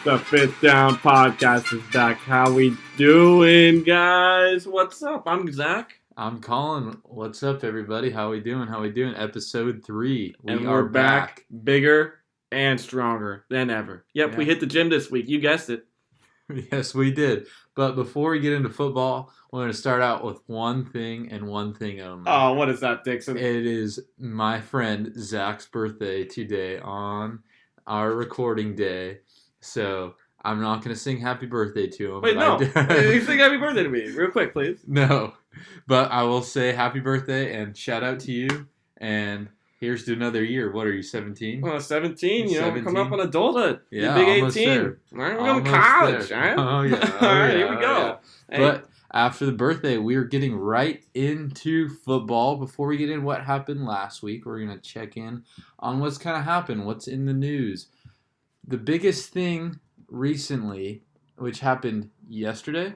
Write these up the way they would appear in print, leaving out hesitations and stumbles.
The Fifth Down Podcast is back. How we doing, guys? What's up? I'm Zach. I'm Colin. What's up, everybody? How we doing? Episode 3. And we're back, bigger and stronger than ever. Yep, we hit the gym this week. You guessed it. Yes, we did. But before we get into football, we're going to start out with one thing and one thing only. Oh, what is that, Dixon? It is my friend Zach's birthday today on our recording day. So I'm not going to sing happy birthday to him. Wait, no. You sing happy birthday to me. Real quick, please. No. But I will say happy birthday and shout out to you. And here's to another year. What are you, 17? Well, 17. You know, we're coming up on adulthood. Yeah, big almost 18. there. All right, we're going to college. All right? Oh, yeah. All right, here we go. Yeah. But after the birthday, we are getting right into football. Before we get in what happened last week, we're going to check in on what's kind of happened, what's in the news. The biggest thing recently, which happened yesterday,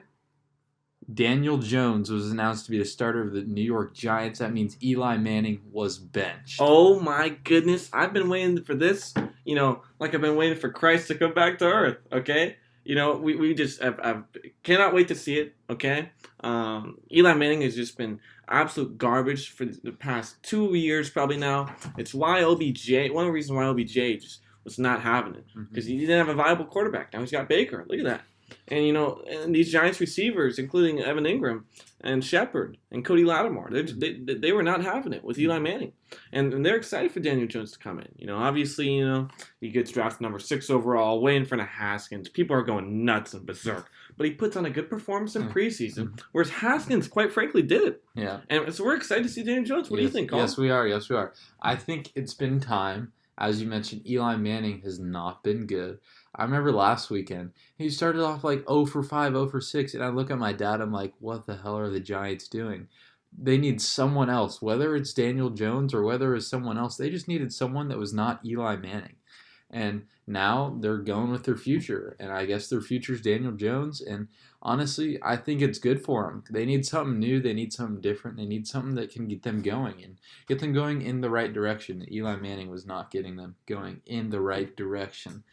Daniel Jones was announced to be the starter of the New York Giants. That means Eli Manning was benched. Oh, my goodness. I've been waiting for this, like I've been waiting for Christ to come back to earth, okay? We just I cannot wait to see it, okay? Eli Manning has just been absolute garbage for the past 2 years probably now. It's why OBJ, one of the reasons why OBJ just was not having it, because he didn't have a viable quarterback. Now he's got Baker. Look at that. And, and these Giants receivers, including Evan Ingram and Shepard and Cody Lattimore, they were not having it with Eli Manning. And they're excited for Daniel Jones to come in. Obviously, he gets drafted number 6 overall, way in front of Haskins. People are going nuts and berserk. But he puts on a good performance in preseason, whereas Haskins, quite frankly, did it. Yeah. And so we're excited to see Daniel Jones. What do you think, Colin? Yes, we are. I think it's been time. As you mentioned, Eli Manning has not been good. I remember last weekend, he started off like 0 for 5, 0 for 6, and I look at my dad, I'm like, what the hell are the Giants doing? They need someone else, whether it's Daniel Jones or whether it's someone else. They just needed someone that was not Eli Manning. And now they're going with their future, and I guess their future is Daniel Jones, and honestly, I think it's good for them. They need something new. They need something different. They need something that can get them going and get them going in the right direction. Eli Manning was not getting them going in the right direction.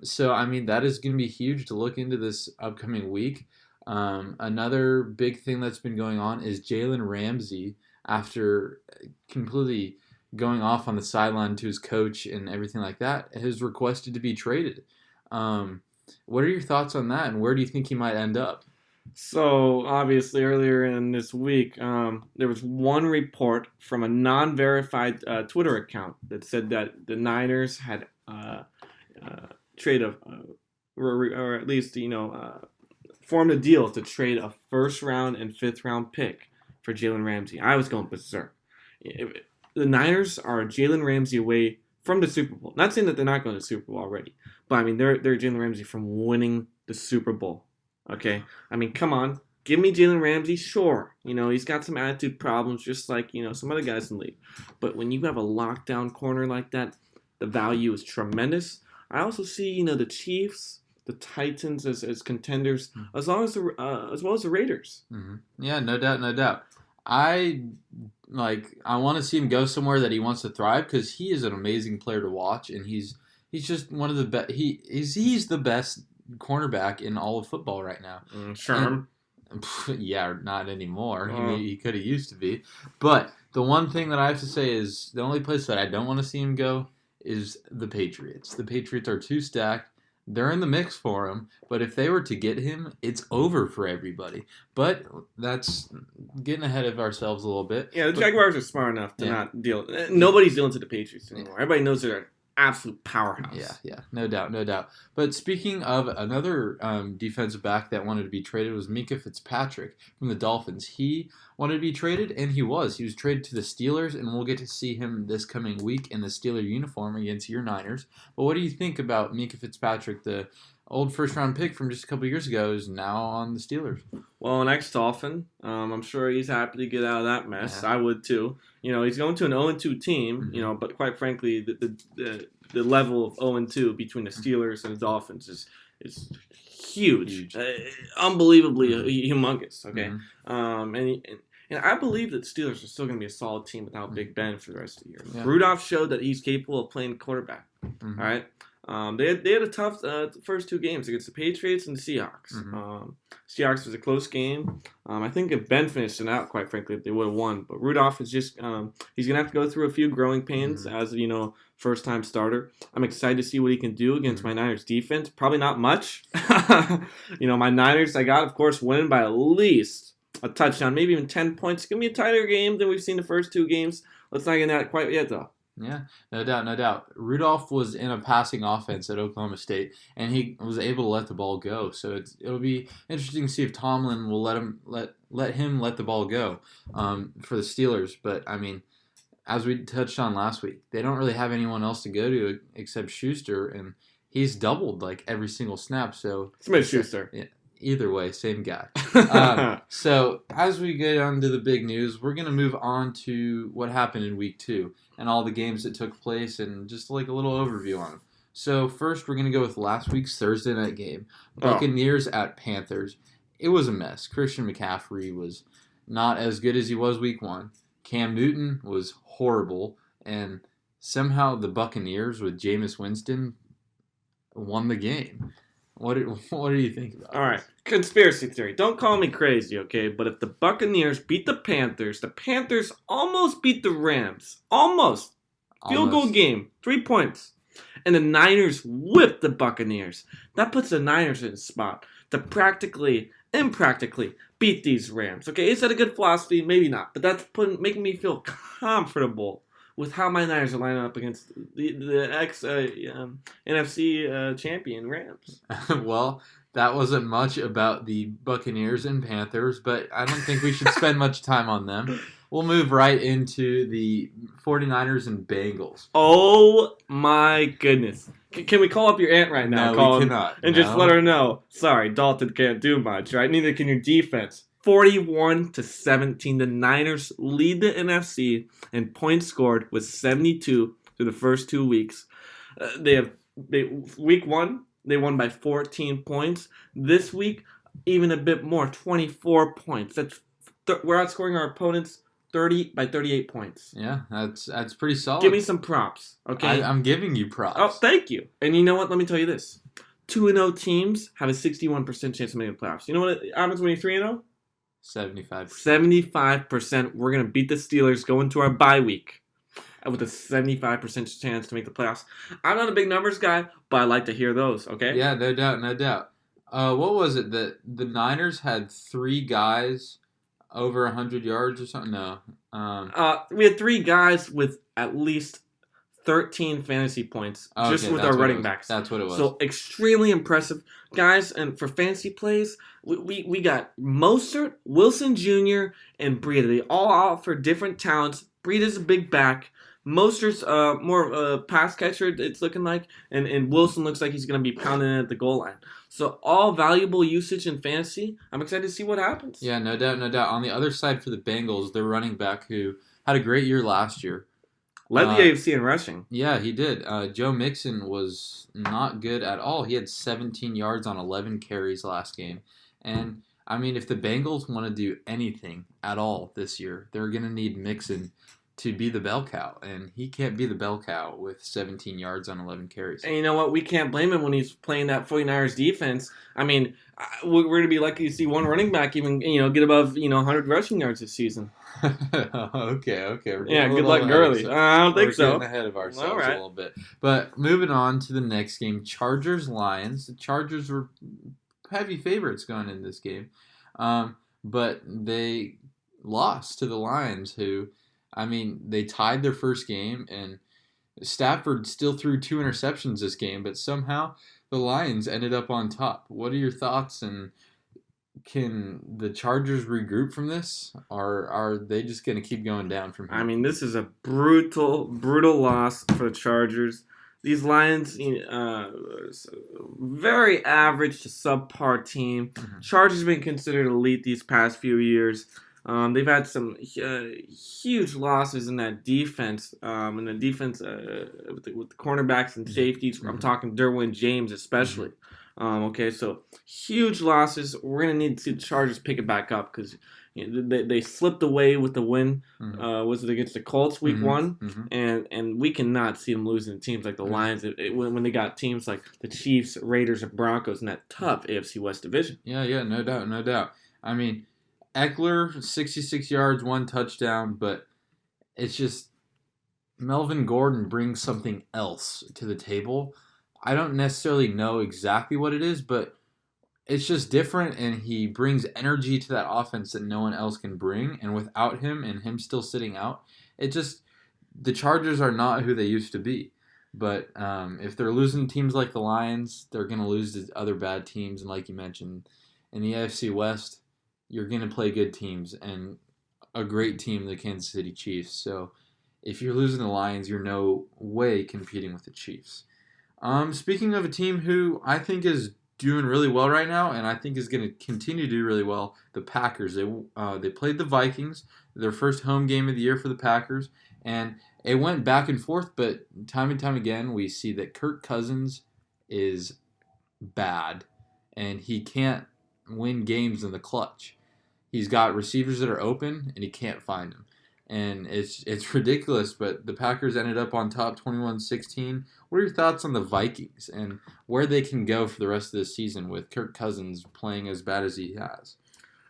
So, I mean, that is going to be huge to look into this upcoming week. Another big thing that's been going on is Jalen Ramsey, after completely going off on the sideline to his coach and everything like that, has requested to be traded. What are your thoughts on that, and where do you think he might end up? So, obviously, earlier in this week, there was one report from a non-verified Twitter account that said that the Niners had traded, or at least, formed a deal to trade a first-round and fifth-round pick for Jalen Ramsey. I was going berserk. The Niners are Jalen Ramsey away from the Super Bowl. Not saying that they're not going to the Super Bowl already, but I mean they're Jalen Ramsey from winning the Super Bowl. Okay, I mean come on, give me Jalen Ramsey. Sure, he's got some attitude problems, just like some other guys in the league. But when you have a lockdown corner like that, the value is tremendous. I also see the Chiefs, the Titans as contenders, as well as the Raiders. Mm-hmm. Yeah, no doubt. I want to see him go somewhere that he wants to thrive, because he is an amazing player to watch, and he's just one of the best. He's the best cornerback in all of football right now. Sure. Yeah, not anymore. He could have used to be. But the one thing that I have to say is the only place that I don't want to see him go is the Patriots. The Patriots are too stacked. They're in the mix for him, but if they were to get him, it's over for everybody. But that's getting ahead of ourselves a little bit. Yeah, the Jaguars are smart enough to not deal. Nobody's dealing to the Patriots anymore. Everybody knows they're an absolute powerhouse. Yeah, no doubt. But speaking of another defensive back that wanted to be traded was Minkah Fitzpatrick from the Dolphins. He wanted to be traded, and he was. He was traded to the Steelers, and we'll get to see him this coming week in the Steeler uniform against your Niners. But what do you think about Minkah Fitzpatrick, the old first-round pick from just a couple years ago, is now on the Steelers? Well, an ex-Dolphin. I'm sure he's happy to get out of that mess. Yeah. I would, too. He's going to an 0-2 team, but quite frankly, the level of 0-2 between the Steelers and the Dolphins is huge. Unbelievably humongous, okay? And I believe that the Steelers are still going to be a solid team without Big Ben for the rest of the year. Yeah. Rudolph showed that he's capable of playing quarterback, all right? They had a tough first two games against the Patriots and the Seahawks. Seahawks was a close game. I think if Ben finished it out, quite frankly, they would have won. But Rudolph is just he's gonna have to go through a few growing pains as first time starter. I'm excited to see what he can do against my Niners defense. Probably not much. My Niners, I got, of course, winning by at least a touchdown, maybe even 10 points. It's gonna be a tighter game than we've seen the first two games. Let's not get that quite yet, though. Yeah, no doubt, no doubt. Rudolph was in a passing offense at Oklahoma State, and he was able to let the ball go. So it'll be interesting to see if Tomlin will let him let the ball go for the Steelers. But I mean, as we touched on last week, they don't really have anyone else to go to except Schuster, and he's doubled like every single snap. So Smith Schuster. Yeah. Either way, same guy. So as we get on to the big news, we're going to move on to what happened in week 2 and all the games that took place and just like a little overview on them. So first, we're going to go with last week's Thursday night game. Buccaneers at Panthers. It was a mess. Christian McCaffrey was not as good as he was week 1. Cam Newton was horrible. And somehow the Buccaneers with Jameis Winston won the game. What do you think about All right, conspiracy theory. Don't call me crazy, okay? But if the Buccaneers beat the Panthers almost beat the Rams. Almost. Field goal game. 3 points. And the Niners whipped the Buccaneers. That puts the Niners in a spot to practically, impractically beat these Rams. Okay, is that a good philosophy? Maybe not. But that's making me feel comfortable with how my Niners are lining up against the NFC champion Rams. Well, that wasn't much about the Buccaneers and Panthers, but I don't think we should spend much time on them. We'll move right into the 49ers and Bengals. Oh, my goodness. Can we call up your aunt right now? No, we cannot. And just let her know, sorry, Dalton can't do much, right? Neither can your defense. 41-17. The Niners lead the NFC in points scored with 72 through the first 2 weeks. Week 1, they won by 14 points. This week, even a bit more, 24 points. We're outscoring our opponents 38 points. Yeah, that's pretty solid. Give me some props, okay? I'm giving you props. Oh, thank you. And you know what? Let me tell you this. 2-0 teams have a 61% chance of making the playoffs. You know what happens when you're 3-0? 75%. 75%. We're going to beat the Steelers, go into our bye week with a 75% chance to make the playoffs. I'm not a big numbers guy, but I like to hear those, okay? Yeah, no doubt, no doubt. What was it? The Niners had 3 guys over 100 yards or something? No. We had 3 guys with at least 13 fantasy points just with our running backs. That's what it was. So extremely impressive. Guys, and for fantasy plays, we got Mostert, Wilson Jr., and Breida. They all offer different talents. Breida's a big back. Mostert's more of a pass catcher, it's looking like. And Wilson looks like he's going to be pounding it at the goal line. So all valuable usage in fantasy. I'm excited to see what happens. Yeah, no doubt, no doubt. On the other side for the Bengals, their running back who had a great year last year. Led the AFC in rushing. Yeah, he did. Joe Mixon was not good at all. He had 17 yards on 11 carries last game. And, I mean, if the Bengals want to do anything at all this year, they're going to need Mixon to be the bell cow. And he can't be the bell cow with 17 yards on 11 carries. And you know what? We can't blame him when he's playing that 49ers defense. I mean, we're going to be lucky to see one running back even, get above, 100 rushing yards this season. Okay. Yeah, good luck, Gurley. I don't think so. We're getting ahead of ourselves a little bit. But moving on to the next game, Chargers-Lions. The Chargers were heavy favorites going in this game. But they lost to the Lions, who, I mean, they tied their first game, and Stafford still threw 2 interceptions this game, but somehow the Lions ended up on top. What are your thoughts, and can the Chargers regroup from this, or are they just going to keep going down from here? I mean, this is a brutal loss for the Chargers. These Lions, very average to subpar team. Mm-hmm. Chargers have been considered elite these past few years. They've had some huge losses in that defense. With the cornerbacks and safeties. Mm-hmm. I'm talking Derwin James especially. Mm-hmm. So huge losses. We're going to need to see the Chargers pick it back up because, They slipped away with the win. Mm-hmm. Was it against the Colts week Mm-hmm. one? Mm-hmm. And we cannot see them losing to teams like the Lions when they got teams like the Chiefs, Raiders, and Broncos in that tough AFC West division. Yeah, no doubt, no doubt. I mean, Eckler, 66 yards, 1 touchdown, but it's just Melvin Gordon brings something else to the table. I don't necessarily know exactly what it is, but it's just different, and he brings energy to that offense that no one else can bring. And without him and him still sitting out, it just the Chargers are not who they used to be. But if they're losing teams like the Lions, they're going to lose to other bad teams. And like you mentioned, in the AFC West, you're going to play good teams and a great team, the Kansas City Chiefs. So if you're losing the Lions, you're no way competing with the Chiefs. Speaking of a team who I think is doing really well right now, and I think is going to continue to do really well, the Packers. They played the Vikings, their first home game of the year for the Packers, and it went back and forth, but time and time again we see that Kirk Cousins is bad, and he can't win games in the clutch. He's got receivers that are open, and he can't find them. And it's ridiculous, but the Packers ended up on top 21-16. What are your thoughts on the Vikings and where they can go for the rest of the season with Kirk Cousins playing as bad as he has?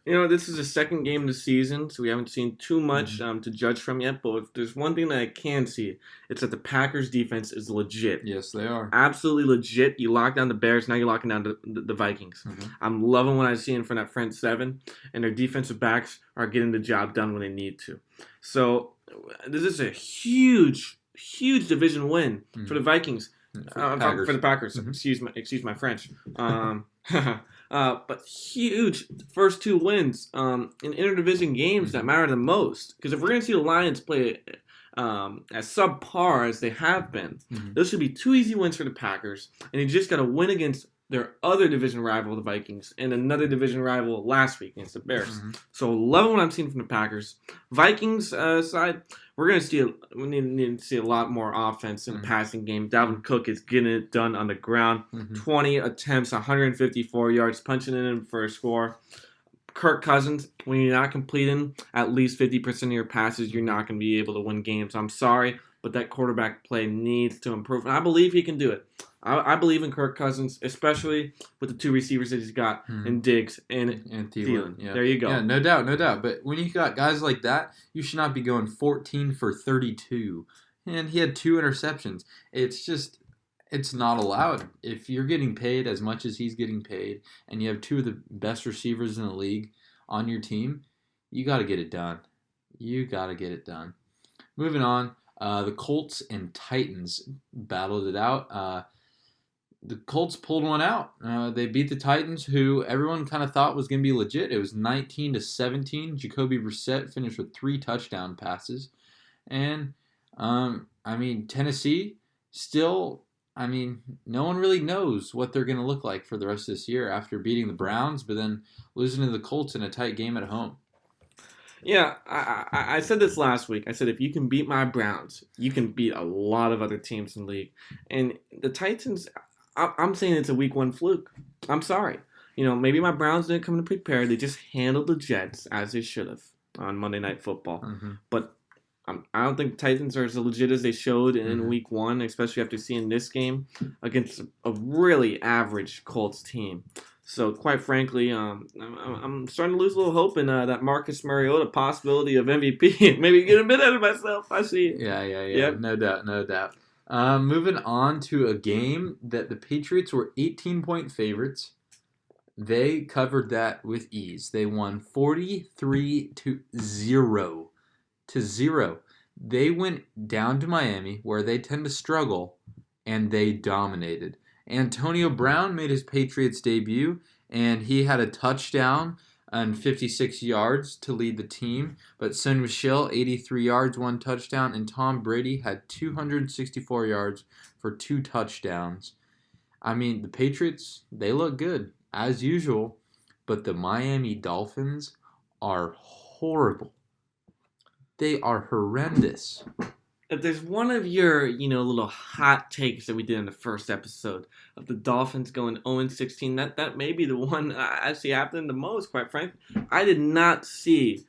This is the second game of the season, so we haven't seen too much to judge from yet. But if there's one thing that I can see, it's that the Packers' defense is legit. Yes, they are. Absolutely legit. You lock down the Bears, now you're locking down the Vikings. Mm-hmm. I'm loving what I see in front of that front seven, and their defensive backs are getting the job done when they need to. So this is a huge division win for the Vikings. For the Packers. Mm-hmm. Excuse my French. But huge first two wins in interdivision games that matter the most. Because if we're going to see the Lions play as subpar as they have been, those should be two easy wins for the Packers. And you just got to win against their other division rival, the Vikings, and another division rival last week against the Bears. So loving what I'm seeing from the Packers. Vikings side, we need to see a lot more offense in the passing game. Dalvin Cook is getting it done on the ground. 20 attempts, 154 yards, punching it in for a score. Kirk Cousins, when you're not completing at least 50% of your passes, you're not going to be able to win games. I'm sorry, but that quarterback play needs to improve. And I believe he can do it. I believe in Kirk Cousins, especially with the two receivers that he's got in Diggs and Thielen. Yeah. There you go. Yeah, no doubt. But when you got guys like that, you should not be going 14 for 32. And he had 2 interceptions. It's not allowed. If you're getting paid as much as he's getting paid, and you have 2 of the best receivers in the league on your team, you got to get it done. Moving on, the Colts and Titans battled it out. The Colts pulled one out. They beat the Titans, who everyone kind of thought was going to be legit. It was 19-17. Jacoby Brissett finished with 3 touchdown passes. And, Tennessee still, no one really knows what they're going to look like for the rest of this year after beating the Browns, but then losing to the Colts in a tight game at home. Yeah, I said this last week. I said if you can beat my Browns, you can beat a lot of other teams in the league. And the Titans, I'm saying it's a week 1 fluke. I'm sorry. Maybe my Browns didn't come to prepare. They just handled the Jets as they should have on Monday Night Football. But I don't think the Titans are as legit as they showed in week 1, especially after seeing this game against a really average Colts team. So, quite frankly, I'm starting to lose a little hope in that Marcus Mariota possibility of MVP. Maybe get a bit out of myself. I see it. Yeah. Yep. No doubt. Moving on to a game that the Patriots were 18-point favorites. They covered that with ease. They won 43-0. They went down to Miami, where they tend to struggle, and they dominated. Antonio Brown made his Patriots debut, and he had a touchdown and 56 yards to lead the team. But Sonny Michel, 83 yards, 1 touchdown, and Tom Brady had 264 yards for 2 touchdowns. The Patriots, they look good, as usual, but the Miami Dolphins are horrible. They are horrendous. if there's one of your, little hot takes that we did in the first episode of the Dolphins going 0-16, that may be the one I see happening the most, quite frankly. I did not see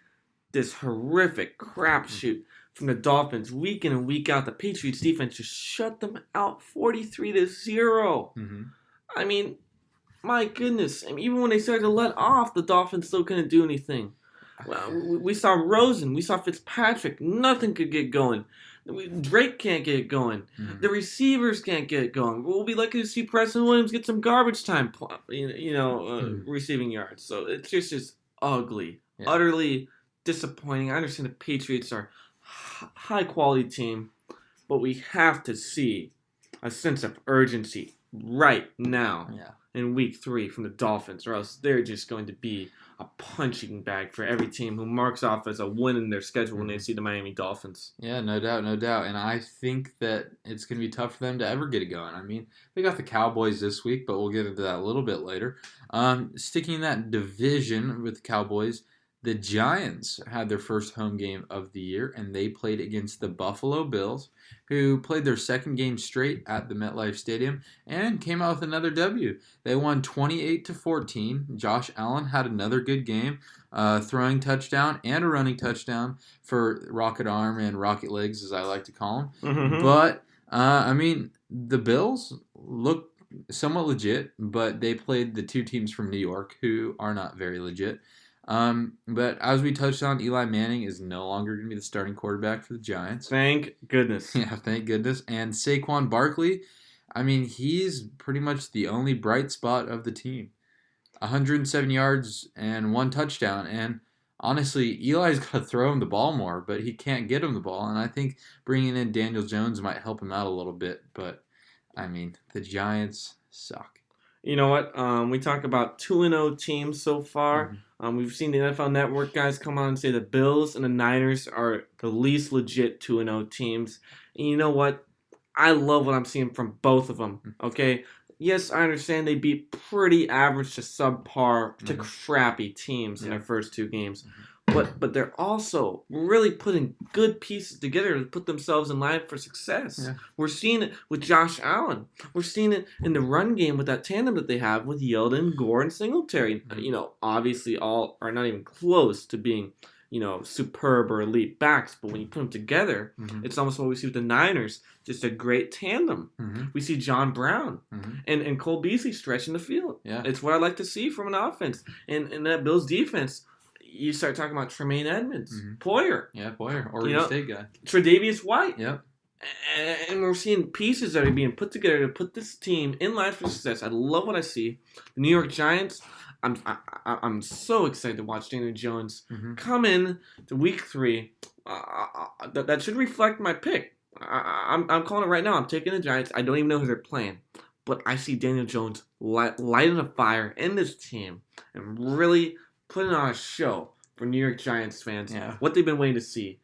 this horrific crapshoot from the Dolphins week in and week out. The Patriots defense just shut them out 43-0. Mm-hmm. I mean, my goodness. I mean, even when they started to let off, the Dolphins still couldn't do anything. Well, we saw Rosen. We saw Fitzpatrick. Nothing could get going. Drake can't get it going. Mm-hmm. The receivers can't get it going. We'll be lucky to see Preston Williams get some garbage time, receiving yards. So it's just ugly, utterly disappointing. I understand the Patriots are a high-quality team, but we have to see a sense of urgency right now in Week 3 from the Dolphins, or else they're just going to be a punching bag for every team who marks off as a win in their schedule when they see the Miami Dolphins. Yeah, no doubt. And I think that it's going to be tough for them to ever get it going. I mean, they got the Cowboys this week, but we'll get into that a little bit later. Sticking in that division with the Cowboys, the Giants had their first home game of the year, and they played against the Buffalo Bills, who played their second game straight at the MetLife Stadium and came out with another W. They won 28-14. Josh Allen had another good game, throwing touchdown and a running touchdown for Rocket Arm and Rocket Legs, as I like to call him. Mm-hmm. But, the Bills look somewhat legit, but they played the two teams from New York who are not very legit. But as we touched on, Eli Manning is no longer going to be the starting quarterback for the Giants. Thank goodness. Yeah, thank goodness. And Saquon Barkley, I mean, he's pretty much the only bright spot of the team. 107 yards and 1 touchdown. And honestly, Eli's got to throw him the ball more, but he can't get him the ball. And I think bringing in Daniel Jones might help him out a little bit. But, I mean, the Giants suck. You know what? We talk about 2-0 teams so far. Mm-hmm. We've seen the NFL Network guys come on and say the Bills and the Niners are the least legit 2-0 teams. And you know what? I love what I'm seeing from both of them, okay? Yes, I understand they beat pretty average to subpar to crappy teams in their first 2 games. But they're also really putting good pieces together to put themselves in line for success. Yeah. We're seeing it with Josh Allen. We're seeing it in the run game with that tandem that they have with Yeldon, Gore, and Singletary. Obviously all are not even close to being, superb or elite backs. But when you put them together, it's almost what we see with the Niners. Just a great tandem. We see John Brown and Cole Beasley stretching the field. Yeah. It's what I like to see from an offense. And that Bills defense, you start talking about Tremaine Edmonds, Poyer. Yeah, Poyer, Oregon State guy. Tre'Davious White. Yep. And we're seeing pieces that are being put together to put this team in line for success. I love what I see. The New York Giants, I'm so excited to watch Daniel Jones come in to Week 3. That should reflect my pick. I'm calling it right now. I'm taking the Giants. I don't even know who they're playing. But I see Daniel Jones lighting a fire in this team and really putting on a show for New York Giants fans. Yeah. What they've been waiting to see.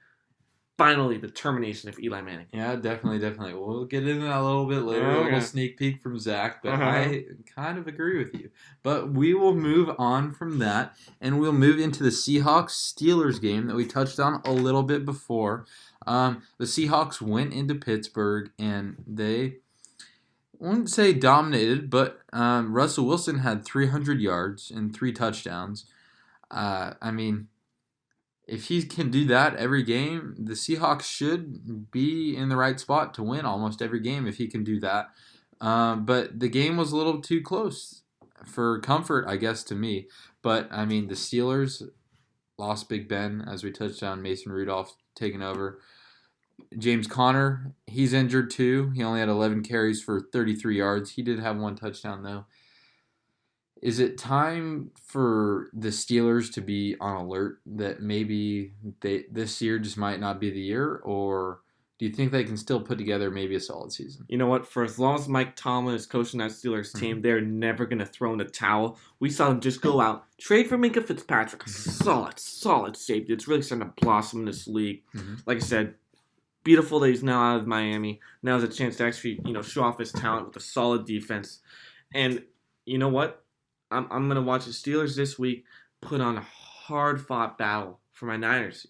Finally, the termination of Eli Manning. Yeah, definitely. We'll get into that a little bit later. A little sneak peek from Zach, but I kind of agree with you. But we will move on from that, and we'll move into the Seahawks-Steelers game that we touched on a little bit before. The Seahawks went into Pittsburgh, and they, I wouldn't say dominated, but Russell Wilson had 300 yards and 3 touchdowns. If he can do that every game, the Seahawks should be in the right spot to win almost every game if he can do that. But the game was a little too close for comfort, I guess, to me. But, the Steelers lost Big Ben, as we touched on, Mason Rudolph taking over. James Conner, he's injured too. He only had 11 carries for 33 yards. He did have 1 touchdown, though. Is it time for the Steelers to be on alert that maybe this year just might not be the year, or do you think they can still put together maybe a solid season? You know what? For as long as Mike Tomlin is coaching that Steelers team, they're never going to throw in the towel. We saw them just go out, trade for Minkah Fitzpatrick, a solid safety. It's really starting to blossom in this league. Like I said, beautiful that he's now out of Miami. Now has a chance to actually, show off his talent with a solid defense. And you know what? I'm going to watch the Steelers this week put on a hard-fought battle for my Niners.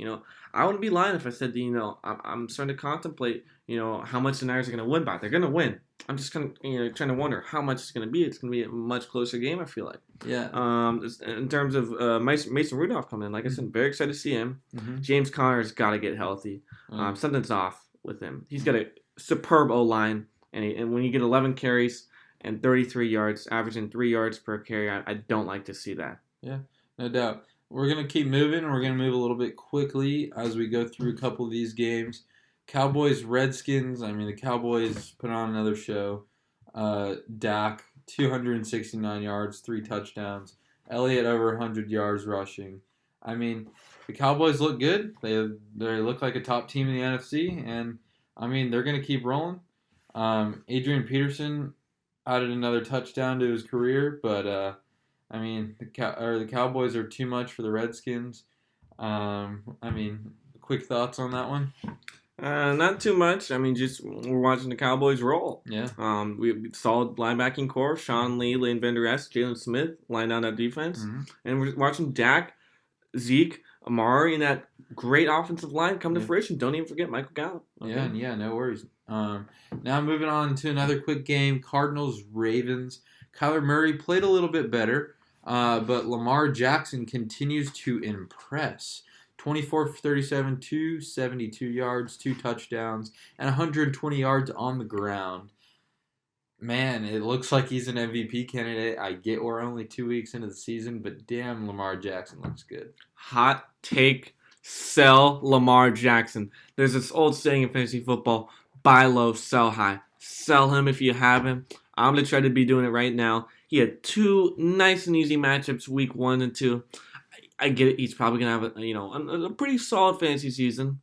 I wouldn't be lying if I said that, I'm starting to contemplate, how much the Niners are going to win by. They're going to win. I'm just kind of, trying to wonder how much it's going to be. It's going to be a much closer game, I feel like. Yeah. In terms of Mason Rudolph coming in, like I said, very excited to see him. Mm-hmm. James Conner's got to get healthy. Something's off with him. He's got a superb O-line, and when you get 11 carries and 33 yards, averaging 3 yards per carry, I don't like to see that. Yeah, no doubt. We're going to keep moving. We're going to move a little bit quickly as we go through a couple of these games. Cowboys, Redskins. The Cowboys put on another show. Dak, 269 yards, 3 touchdowns. Elliott over 100 yards rushing. The Cowboys look good. They look like a top team in the NFC, and, they're going to keep rolling. Adrian Peterson added another touchdown to his career, but, the Cowboys are too much for the Redskins. Quick thoughts on that one? Not too much. Just we're watching the Cowboys roll. Yeah. We have solid linebacking core. Sean Lee, Lane Vander Esch, Jalen Smith line down that defense. Mm-hmm. And we're watching Dak, Zeke, Amari, and that great offensive line come to fruition. Don't even forget Michael Gallup. Okay? Yeah, no worries. Now moving on to another quick game. Cardinals, Ravens. Kyler Murray played a little bit better, but Lamar Jackson continues to impress. 24 for 37, 272 yards, 2 touchdowns, and 120 yards on the ground. Man, it looks like he's an MVP candidate. I get we're only 2 weeks into the season, but damn, Lamar Jackson looks good. Hot take, sell Lamar Jackson. There's this old saying in fantasy football, buy low, sell high. Sell him if you have him. I'm going to try to be doing it right now. He had 2 nice and easy matchups, week 1 and 2. I get it. He's probably going to have a pretty solid fantasy season.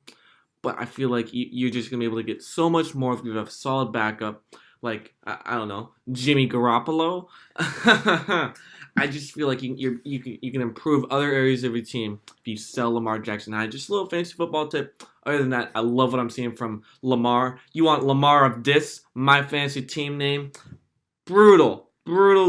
But I feel like you're just going to be able to get so much more if you have a solid backup. Like, I don't know, Jimmy Garoppolo. I just feel like you can improve other areas of your team if you sell Lamar Jackson high. Just a little fantasy football tip. Other than that, I love what I'm seeing from Lamar. You want Lamar of this, my fantasy team name? Brutal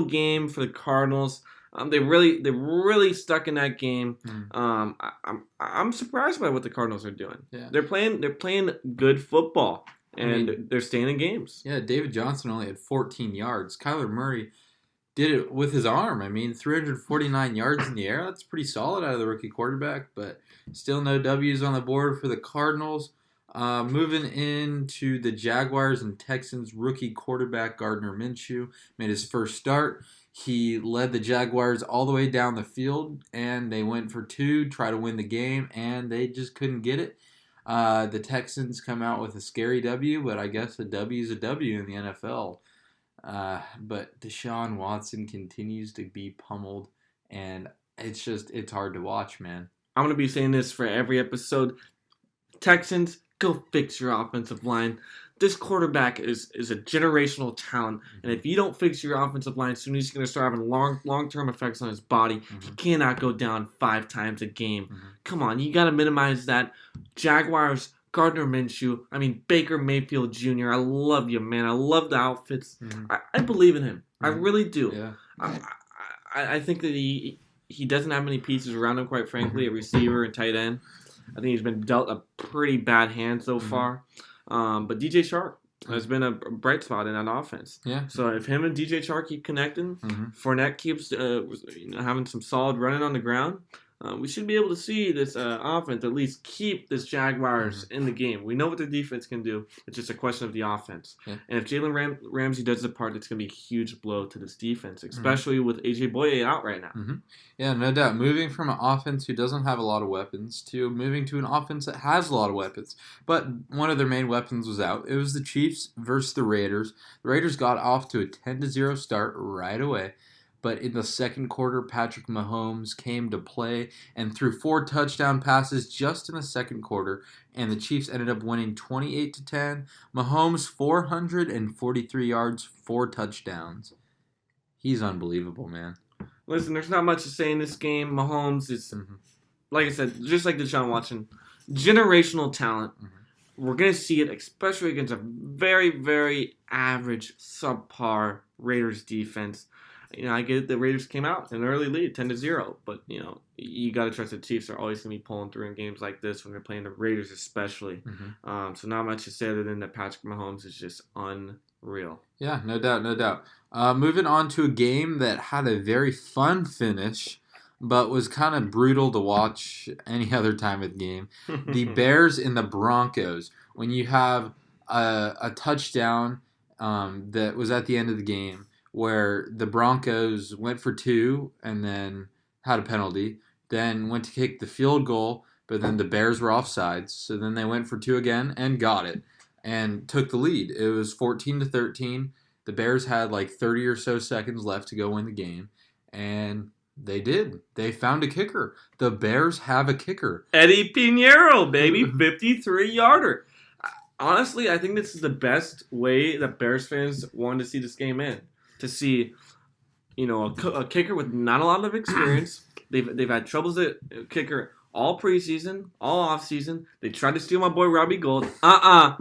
game for the Cardinals. They really stuck in that game. I'm surprised by what the Cardinals are doing. Yeah. They're playing good football, and they're staying in games. Yeah, David Johnson only had 14 yards. Kyler Murray did it with his arm. 349 yards in the air. That's pretty solid out of the rookie quarterback, but still no W's on the board for the Cardinals. Moving into the Jaguars and Texans, rookie quarterback Gardner Minshew made his first start. He led the Jaguars all the way down the field, and they went for 2, try to win the game, and they just couldn't get it. The Texans come out with a scary W, but I guess a W is a W in the NFL. But Deshaun Watson continues to be pummeled, and it's hard to watch, man. I'm going to be saying this for every episode. Texans, go fix your offensive line. This quarterback is a generational talent, and if you don't fix your offensive line soon, he's going to start having long-term effects on his body. He cannot go down 5 times a game. Come on, you got to minimize that. Jaguars, Gardner Minshew, Baker Mayfield Jr., I love you, man. I love the outfits. I believe in him. I really do. Yeah. I think that he doesn't have many pieces around him, quite frankly, a receiver and tight end. I think he's been dealt a pretty bad hand so far. But DJ Chark has been a bright spot in that offense. Yeah. So if him and DJ Chark keep connecting, Fournette keeps having some solid running on the ground, we should be able to see this offense at least keep this Jaguars in the game. We know what the defense can do. It's just a question of the offense. Yeah. And if Jalen Ramsey does the part, it's going to be a huge blow to this defense, especially with A.J. Boye out right now. Yeah, no doubt. Moving from an offense who doesn't have a lot of weapons to moving to an offense that has a lot of weapons. But one of their main weapons was out. It was the Chiefs versus the Raiders. The Raiders got off to a 10-0 start right away. But in the second quarter, Patrick Mahomes came to play and threw 4 touchdown passes just in the second quarter, and the Chiefs ended up winning 28-10. Mahomes, 443 yards, 4 touchdowns. He's unbelievable, man. Listen, there's not much to say in this game. Mahomes is, like I said, just like Deshaun Watson, generational talent. We're going to see it, especially against a very, very average, subpar Raiders defense. I get it. The Raiders came out in an early lead, 10-0, but you got to trust the Chiefs are always going to be pulling through in games like this when they're playing the Raiders, especially. Mm-hmm. So not much to say other than that Patrick Mahomes is just unreal. Yeah, no doubt, no doubt. Moving on to a game that had a very fun finish, but was kind of brutal to watch any other time of the game. The Bears and the Broncos. When you have a touchdown that was at the end of the game where the Broncos went for 2 and then had a penalty, then went to kick the field goal, but then the Bears were offsides, so then they went for 2 again and got it and took the lead. It was 14-13. The Bears had like 30 or so seconds left to go win the game, and they did. They found a kicker. The Bears have a kicker. Eddie Pinheiro, baby, 53-yarder. Honestly, I think this is the best way that Bears fans wanted to see this game in. To see, a kicker with not a lot of experience. They've had troubles at kicker all preseason, all offseason. They tried to steal my boy Robbie Gould.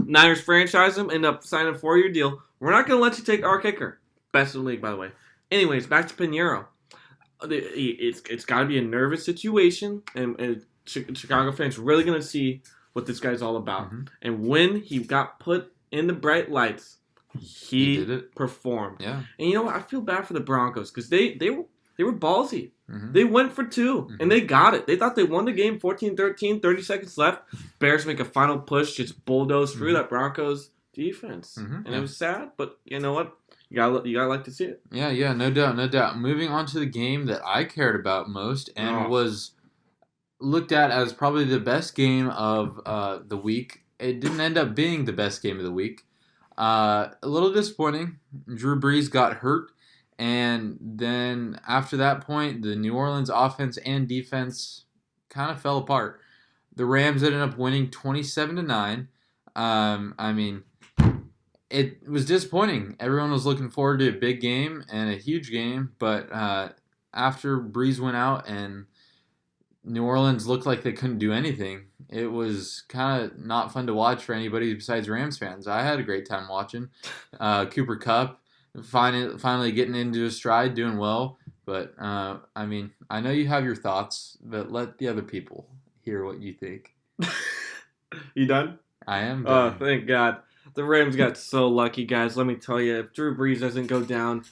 Niners franchise him, end up signing a 4-year deal. We're not going to let you take our kicker. Best in the league, by the way. Anyways, back to Pinheiro. It's got to be a nervous situation, and Chicago fans really going to see what this guy's all about. Mm-hmm. And when he got put in the bright lights, he did it. Performed. Yeah. And you know what? I feel bad for the Broncos because they were ballsy. Mm-hmm. They went for 2, and they got it. They thought they won the game 14-13, 30 seconds left. Bears make a final push, just bulldoze through that Broncos defense. And it was sad, but you know what? You gotta like to see it. Yeah, no doubt, no doubt. Moving on to the game that I cared about most and was looked at as probably the best game of the week. It didn't end up being the best game of the week. A little disappointing. Drew Brees got hurt, and then after that point, the New Orleans offense and defense kind of fell apart. The Rams ended up winning 27-9. I mean, it was disappointing. Everyone was looking forward to a big game and a huge game, but after Brees went out and New Orleans looked like they couldn't do anything, it was kind of not fun to watch for anybody besides Rams fans. I had a great time watching. Cooper Kupp finally getting into his stride, doing well. But, I mean, I know you have your thoughts, but let the other people hear what you think. You done? I am done. Oh, thank God. The Rams got so lucky, guys. Let me tell you, if Drew Brees doesn't go down,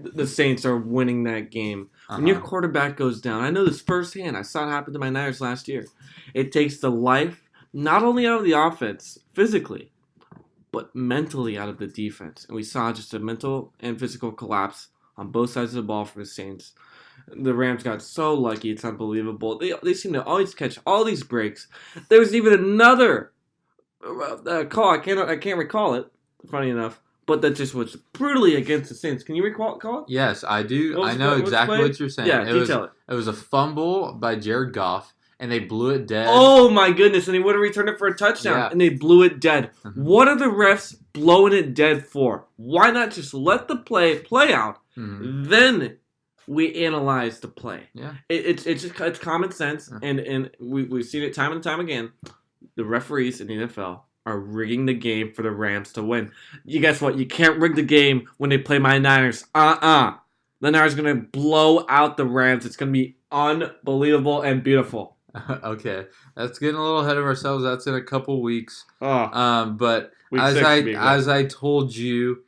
the Saints are winning that game. When your quarterback goes down, I know this firsthand. I saw it happen to my Niners last year. It takes the life not only out of the offense, physically, but mentally out of the defense. And we saw just a mental and physical collapse on both sides of the ball for the Saints. The Rams got so lucky, it's unbelievable. They seem to always catch all these breaks. There was even another call. I can't recall it, funny enough, but that just was brutally against the Saints. Can you call it? Yes, I do. I know exactly what you're saying. Yeah, detail it. It was a fumble by Jared Goff, and they blew it dead. Oh my goodness, and they would have returned it for a touchdown, and they blew it dead. What are the refs blowing it dead for? Why not just let the play out, then we analyze the play? Yeah, it's common sense, and we've seen it time and time again. The referees in the NFL are rigging the game for the Rams to win. You guess what? You can't rig the game when they play my Niners. The Niners are going to blow out the Rams. It's going to be unbelievable and beautiful. Okay. That's getting a little ahead of ourselves. That's in a couple weeks. But Week as 6 as I told you,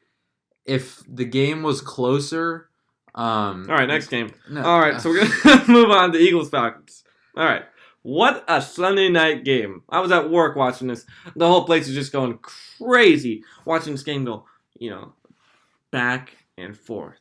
if the game was closer... all right, next game. No, all right, so we're going to move on to Eagles-Falcons. All right. What a Sunday night game. I was at work watching this. The whole place was just going crazy watching this game go, back and forth.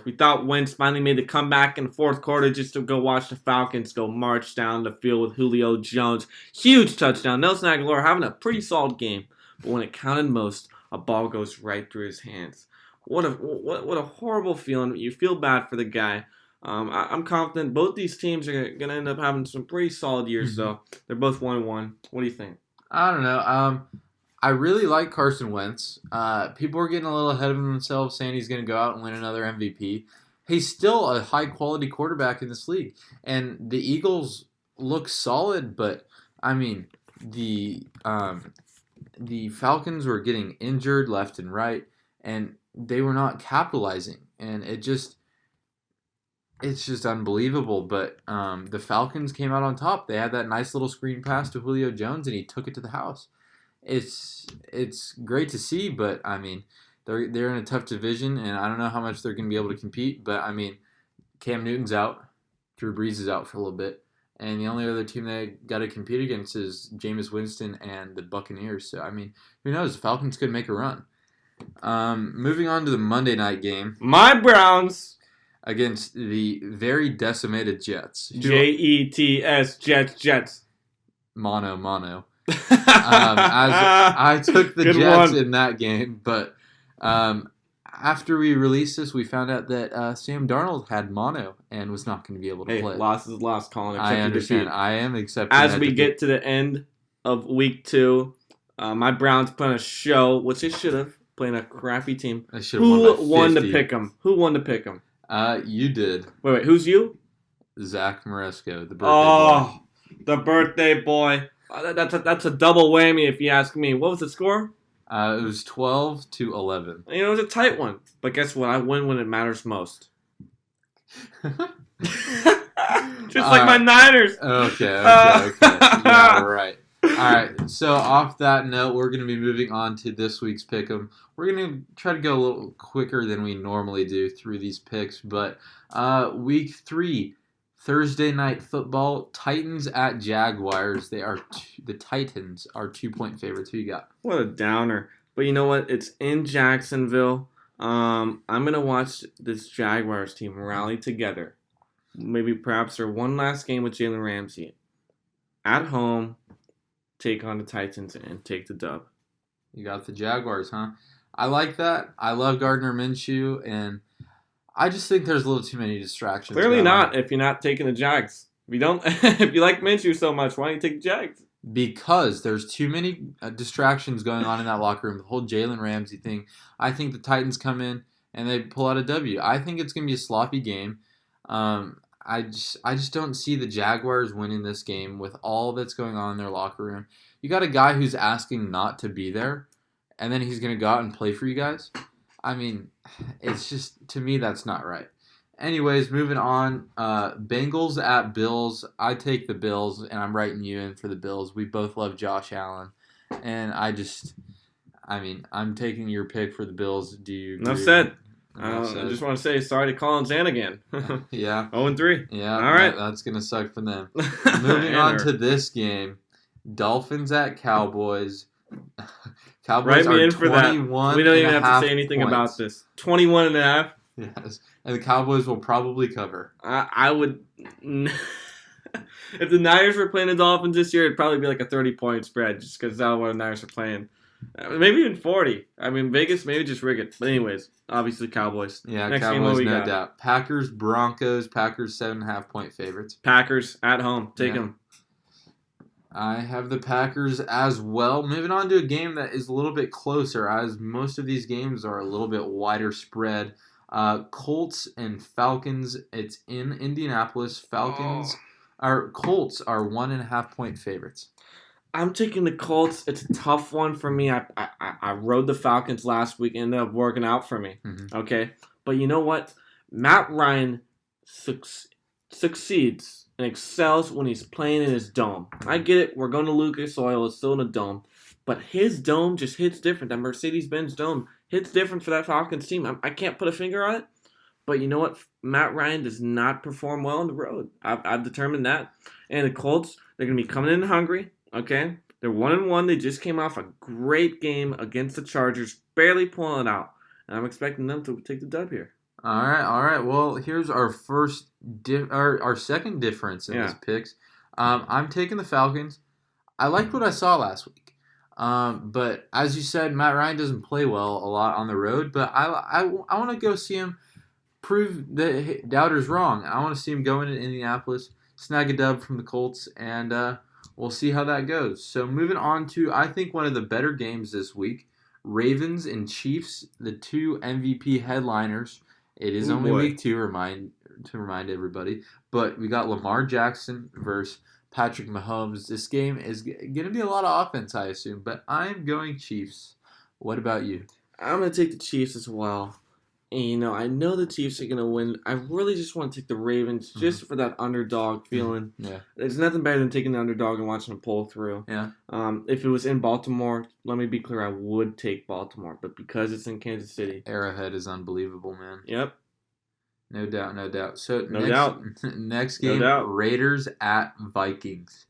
We thought Wentz finally made the comeback in the fourth quarter just to go watch the Falcons go march down the field with Julio Jones. Huge touchdown. Nelson Aguilar having a pretty solid game. But when it counted most, a ball goes right through his hands. What a horrible feeling. You feel bad for the guy. I'm confident both these teams are going to end up having some pretty solid years, though. They're both 1-1. What do you think? I don't know. I really like Carson Wentz. People are getting a little ahead of themselves saying he's going to go out and win another MVP. He's still a high-quality quarterback in this league. And the Eagles look solid, but, I mean, the Falcons were getting injured left and right. and they were not capitalizing, and it's just unbelievable. But the Falcons came out on top. They had that nice little screen pass to Julio Jones, and he took it to the house. It's great to see, but I mean, they're in a tough division, and I don't know how much they're going to be able to compete. But I mean, Cam Newton's out, Drew Brees is out for a little bit, and the only other team they got to compete against is Jameis Winston and the Buccaneers. So I mean, who knows? The Falcons could make a run. Moving on to the Monday night game, My Browns. Against the very decimated Jets. Jets, Jets. Mono. As I took the Good Jets one. in that game, but after we released this, we found out that Sam Darnold had mono and was not going to be able to Hey, play. loss is loss, Colin. I understand. Defeat. I am accepting As that we defeat. get to the end of week 2, my Browns put on a show, which they should have, playing a crappy team. I should have won by Who won to 50. pick them? Who won to pick them? You did. Wait, who's you? Zach Moresco, the birthday boy. Oh, the birthday boy. That's a double whammy if you ask me. What was the score? It was 12-11. You know, it was a tight one. But guess what? I win when it matters most. Just like my Niners. Okay. Yeah, right. All right. So off that note, we're going to be moving on to this week's pick'em. We're going to try to go a little quicker than we normally do through these picks, but week 3, Thursday night football, Titans at Jaguars. The Titans are 2-point favorites. Who you got? What a downer. But you know what? It's in Jacksonville. I'm going to watch this Jaguars team rally together. Maybe perhaps their one last game with Jalen Ramsey. At home, take on the Titans and take the dub. You got the Jaguars, huh? I like that. I love Gardner Minshew, and I just think there's a little too many distractions. Clearly not if you're not taking the Jags. If you don't, if you like Minshew so much, why don't you take the Jags? Because there's too many distractions going on in that locker room. The whole Jalen Ramsey thing. I think the Titans come in and they pull out a W. I think it's going to be a sloppy game. I just don't see the Jaguars winning this game with all that's going on in their locker room. You got a guy who's asking not to be there, and then he's going to go out and play for you guys. I mean, it's just, to me, that's not right. Anyways, moving on. Bengals at Bills. I take the Bills, and I'm writing you in for the Bills. We both love Josh Allen, and I'm taking your pick for the Bills. Do you agree? Enough said. Enough said. I just want to say sorry to Colin Zan again. Yeah. 0-3. Yeah. All right. That's going to suck for them. Moving on to this game. Dolphins at Cowboys. Cowboys Write me are in for that. 21 We don't even and a have half to say anything points. about this. 21 and a half. Yes. And the Cowboys will probably cover. I would. If the Niners were playing the Dolphins this year, it'd probably be like a 30-point spread just because that's what the Niners are playing. Maybe even 40. I mean, Vegas, maybe just rig it. But anyways, obviously Cowboys. Yeah, Next game, what Cowboys, we no got? doubt. Packers, Broncos. Packers 7.5-point favorites. Packers at home. Take Yeah. them. I have the Packers as well. Moving on to a game that is a little bit closer, as most of these games are a little bit wider spread. Colts and Falcons. It's in Indianapolis. Colts are 1.5-point favorites. I'm taking the Colts. It's a tough one for me. I rode the Falcons last week. Ended up working out for me. Mm-hmm. Okay? But you know what? Matt Ryan succeeds and excels when he's playing in his dome. I get it. We're going to Lucas Oil. It's still in a dome. But his dome just hits different. That Mercedes-Benz dome hits different for that Falcons team. I can't put a finger on it. But you know what? Matt Ryan does not perform well on the road. I've determined that. And the Colts, they're going to be coming in hungry. Okay? They're 1-1. They just came off a great game against the Chargers, barely pulling it out. And I'm expecting them to take the dub here. All right. Well, here's our our second difference in these picks. I'm taking the Falcons. I liked what I saw last week. But as you said, Matt Ryan doesn't play well a lot on the road. But I want to go see him prove the doubters wrong. I want to see him go into Indianapolis, snag a dub from the Colts, and we'll see how that goes. So moving on to, I think, one of the better games this week, Ravens and Chiefs, the two MVP headliners. It is only week 2, to remind everybody. But we got Lamar Jackson versus Patrick Mahomes. This game is going to be a lot of offense, I assume. But I'm going Chiefs. What about you? I'm going to take the Chiefs as well. And, I know the Chiefs are going to win. I really just want to take the Ravens just for that underdog feeling. Yeah. There's nothing better than taking the underdog and watching them pull through. Yeah. If it was in Baltimore, let me be clear, I would take Baltimore. But because it's in Kansas City. Arrowhead is unbelievable, man. Yep. No doubt. So next game, No doubt. Raiders at Vikings.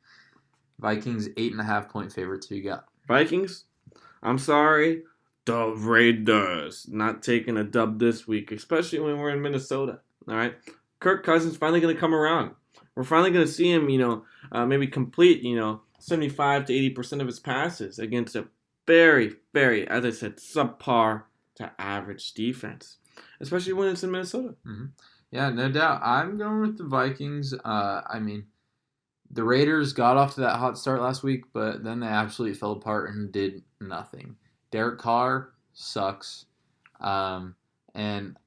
Vikings 8.5-point favorites. Who you got? Vikings, I'm sorry. The Raiders not taking a dub this week, especially when we're in Minnesota. All right, Kirk Cousins finally going to come around. We're finally going to see him, maybe complete, 75 to 80% of his passes against a very, very, as I said, subpar to average defense, especially when it's in Minnesota. Mm-hmm. Yeah, no doubt. I'm going with the Vikings. The Raiders got off to that hot start last week, but then they absolutely fell apart and did nothing. Derek Carr sucks. And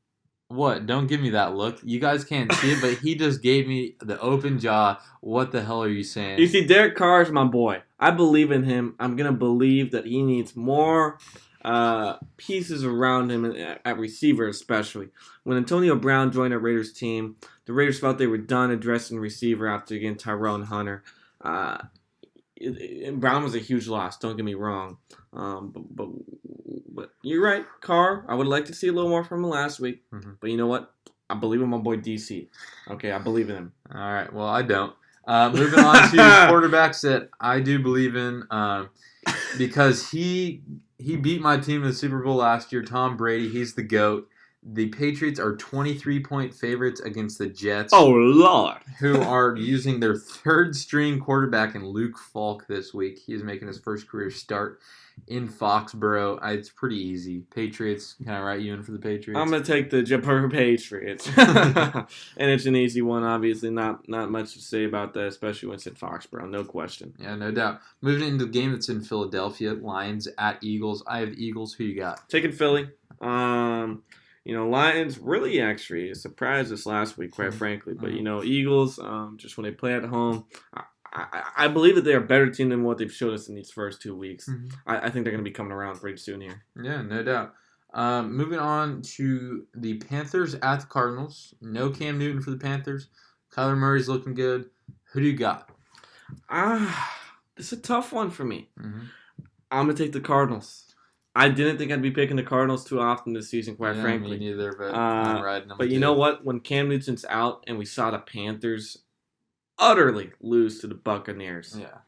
what? Don't give me that look. You guys can't see it, but he just gave me the open jaw. What the hell are you saying? You see, Derek Carr is my boy. I believe in him. I'm going to believe that he needs more pieces around him at receiver especially. When Antonio Brown joined the Raiders team, the Raiders felt they were done addressing receiver after getting Tyrone Hunter. Brown was a huge loss, don't get me wrong. But you're right, Carr. I would like to see a little more from him last week. Mm-hmm. But you know what? I believe in my boy DC. Okay, I believe in him. All right, well, I don't. Moving on to quarterbacks that I do believe in because he beat my team in the Super Bowl last year, Tom Brady. He's the GOAT. The Patriots are 23-point favorites against the Jets. Oh, Lord. Who are using their third-string quarterback in Luke Falk this week. He is making his first career start in Foxborough. It's pretty easy. Patriots, can I write you in for the Patriots? I'm going to take the Patriots. And it's an easy one, obviously. Not much to say about that, especially when it's in Foxborough. No question. Yeah, no doubt. Moving into the game that's in Philadelphia, Lions at Eagles. I have Eagles. Who you got? Taking Philly. Lions really actually surprised us last week, quite frankly. But, Eagles, just when they play at home, I believe that they're a better team than what they've showed us in these first 2 weeks. Mm-hmm. I think they're going to be coming around pretty soon here. Yeah, no doubt. Moving on to the Panthers at the Cardinals. No Cam Newton for the Panthers. Kyler Murray's looking good. Who do you got? It's a tough one for me. Mm-hmm. I'm going to take the Cardinals. I didn't think I'd be picking the Cardinals too often this season, quite frankly. Me neither, but I'm riding them. But you know what? When Cam Newton's out and we saw the Panthers utterly lose to the Buccaneers. Yeah.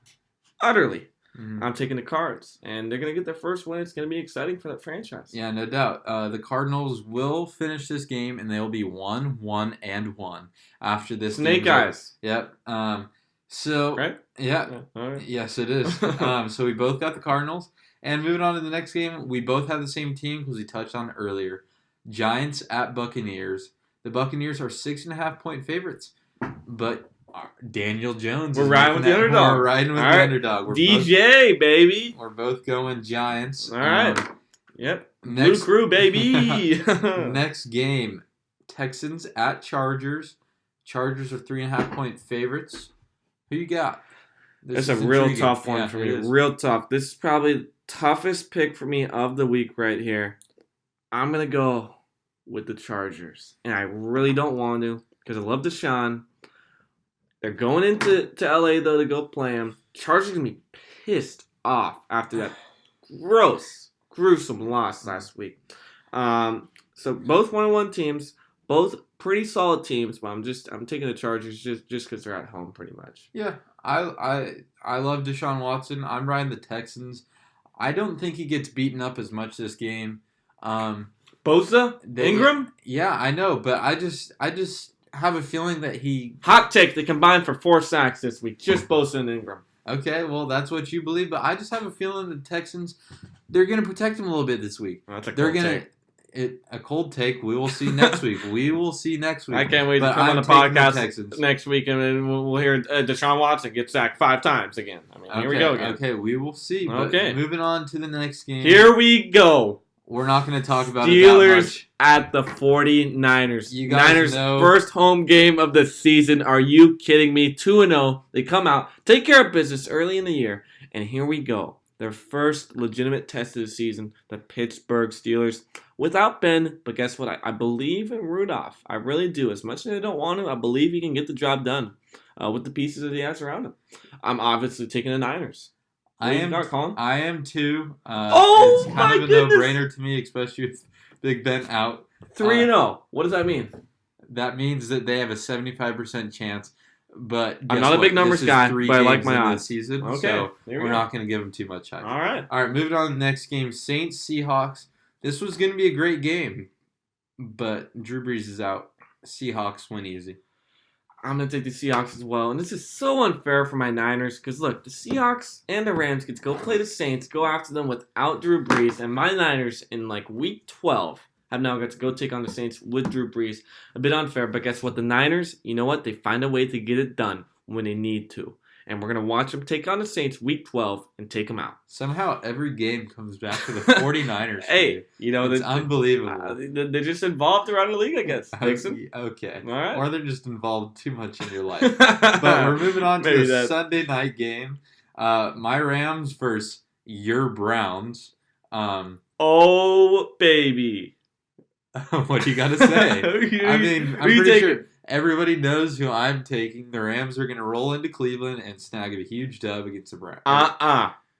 Utterly. Mm-hmm. I'm taking the Cards. And they're going to get their first win. It's going to be exciting for that franchise. Yeah, no doubt. The Cardinals will finish this game, and they'll be 1-1-1 after this Snake Eyes. Yep. Right? Yeah. All right. Yes, it is. So we both got the Cardinals. And moving on to the next game, we both have the same team because we touched on it earlier. Giants at Buccaneers. The Buccaneers are 6.5-point favorites. But Daniel Jones We're riding with the underdog. We're riding with the underdog. DJ, baby. We're both going Giants. All right. Yep. Blue Crew, baby. Next game, Texans at Chargers. Chargers are 3.5-point favorites. Who you got? It's a real tough one for me. Real tough. This is probably the toughest pick for me of the week right here. I'm going to go with the Chargers. And I really don't want to because I love Deshaun. They're going into LA, though, to go play him. Chargers are going to be pissed off after that gruesome loss last week. So both 1-1 teams, both pretty solid teams, but I'm taking the Chargers just because they're at home pretty much. Yeah, I love Deshaun Watson. I'm riding the Texans. I don't think he gets beaten up as much this game. Bosa? Ingram? Yeah, I know, but I just have a feeling that he... Hot take, they combined for 4 sacks this week. Just Bosa and Ingram. Okay, well, that's what you believe, but I just have a feeling the Texans, they're going to protect him a little bit this week. Well, that's a cold take. A cold take. We will see next week. I can't wait to come on the podcast next week and we'll hear Deshaun Watson get sacked 5 times again. Here we go again. Okay, we will see. Okay. Moving on to the next game. Here we go. We're not going to talk about Steelers at the 49ers. You guys Niners' know. First home game of the season. Are you kidding me? 2-0. They come out, take care of business early in the year, and here we go. their first legitimate test of the season, the Pittsburgh Steelers. Without Ben, but guess what? I believe in Rudolph. I really do. As much as I don't want to, I believe he can get the job done with the pieces that he has around him. I'm obviously taking the Niners. I am too. It's kind of a no-brainer to me, especially with Big Ben out. 3-0. What does that mean? That means that they have a 75% chance. But I'm not a big numbers guy, but I like my odds. Season, okay, so we're not going to give them too much hype. All right, moving on to the next game. Saints Seahawks. This was going to be a great game, but Drew Brees is out. Seahawks win easy. I'm going to take the Seahawks as well, and this is so unfair for my Niners because look, the Seahawks and the Rams get to go play the Saints, go after them without Drew Brees, and my Niners in like week 12 have now got to go take on the Saints with Drew Brees. A bit unfair, but guess what? The Niners, you know what? They find a way to get it done when they need to. And we're going to watch them take on the Saints week 12 and take them out. Somehow every game comes back to the 49ers. Hey, you know, it's unbelievable. They're just involved around the league, I guess. Okay. All right. Or they're just involved too much in your life. But we're moving on to the Sunday night game. My Rams versus your Browns. Oh, baby. What do you got to say? I'm pretty sure everybody knows who I'm taking. The Rams are going to roll into Cleveland and snag a huge dub against the Browns.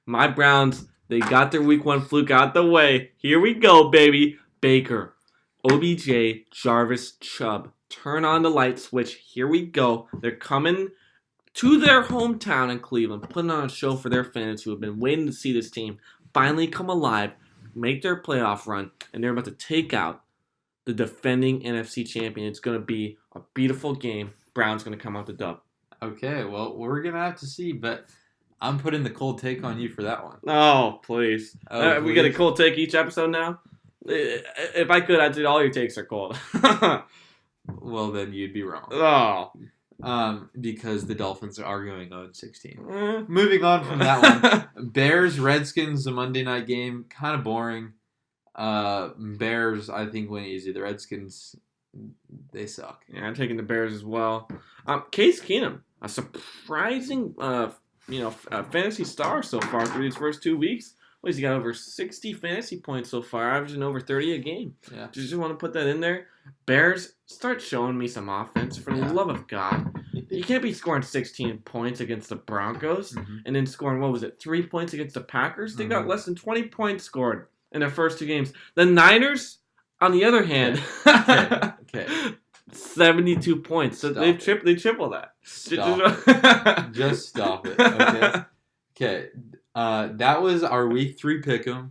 My Browns, they got their week 1 fluke out the way. Here we go, baby. Baker, OBJ, Jarvis, Chubb. Turn on the light switch. Here we go. They're coming to their hometown in Cleveland, putting on a show for their fans who have been waiting to see this team finally come alive, make their playoff run, and they're about to take out the defending NFC champion. It's going to be a beautiful game. Brown's going to come out the dub. Okay, well, we're going to have to see, but I'm putting the cold take on you for that one. Oh, please. Please. We get a cold take each episode now? If I could, I'd say all your takes are cold. Well, then you'd be wrong. Oh. Because the Dolphins are going 0-16. Moving on from that one. Bears, Redskins, the Monday night game. Kind of boring. Bears, I think, win easy. The Redskins, they suck. Yeah, I'm taking the Bears as well. Case Keenum, a surprising, fantasy star so far through these first 2 weeks. Well, he's got over 60 fantasy points so far, averaging over 30 a game. Yeah. Just want to put that in there. Bears, start showing me some offense for the love of God. You can't be scoring 16 points against the Broncos and then scoring, 3 points against the Packers? They got less than 20 points scored in their first 2 games. The Niners, on the other hand, Okay. 72 points. So they triple that. Stop. Just stop it. Okay. Okay. That was our week 3 pick'em.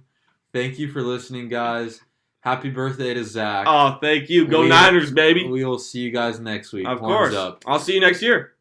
Thank you for listening, guys. Happy birthday to Zach. Oh, thank you. Go Niners, baby. We will see you guys next week. Of course. I'll see you next year.